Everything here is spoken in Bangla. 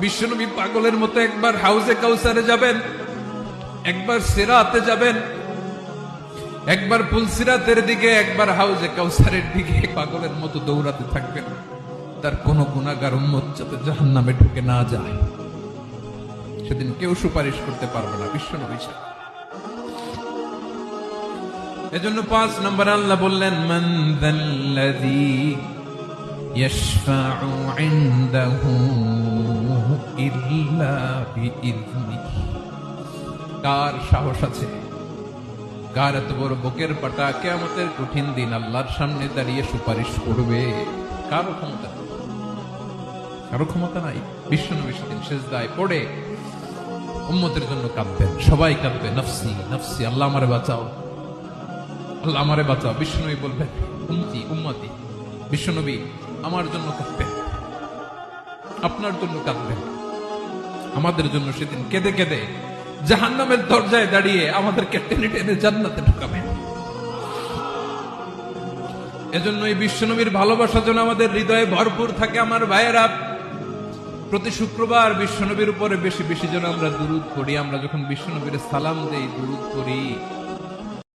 বিশ্বনবী পাগলের মতো একবার হাউজে কাউসারে যাবেন, একবার সিরাতে যাবেন, একবার পুলসিরাতের দিকে, একবার হাউজে কাউসারের দিকে পাগলের মতো দৌড়াতে থাকবেন। তার কোন গুনাহগার উম্মত যাতে জাহান্নামে ঢুকে না যায়, সেদিন কেউ সুপারিশ করতে পারবে না বিশ্বনবী ছাড়া। এজন্য ৫ নম্বর আল্লাহ বললেন, মান যাল্লাযী ইয়াশফাউ ইনদাহু ইল্লা বিইযনিহি। কার সাহস আছে, কার এত বড় বুকের পাটা কিয়ামতের কঠিন দিন আল্লাহর সামনে দাঁড়িয়ে সুপারিশ করবে? কারো ক্ষমতা নেই, কারো ক্ষমতা নাই। বিশ্বনবী সেদিন সিজদায় পড়ে উম্মতের জন্য কাঁদবেন, সবাই কাঁদবে, নফসি নফসি, আল্লাহ আমারে বাঁচাও, আল্লাহ আমারে বাঁচাও। বিশ্বনবী বলবেন, উম্মতি উম্মতি। বিশ্বনবী আমার জন্য কাঁদবেন, আপনার জন্য কাঁদবেন, আমাদের জন্য সেদিন কেঁদে কেঁদে জাহান্নামের দরজায় দাঁড়িয়ে আমাদেরকে টেনে টেনে জান্নাতে ঢুকাবেন। এজন্য এই বিশ্বনবীর ভালোবাসা যেন আমাদের হৃদয়ে ভরপুর থাকে। আমার ভাইয়েরা, প্রতি শুক্রবার বিশ্বনবীর উপরে বেশি বেশি যেন আমরা দুরূদ পড়ি। আমরা যখন বিশ্বনবীর সালাম দেই, দুরূদ পড়ি,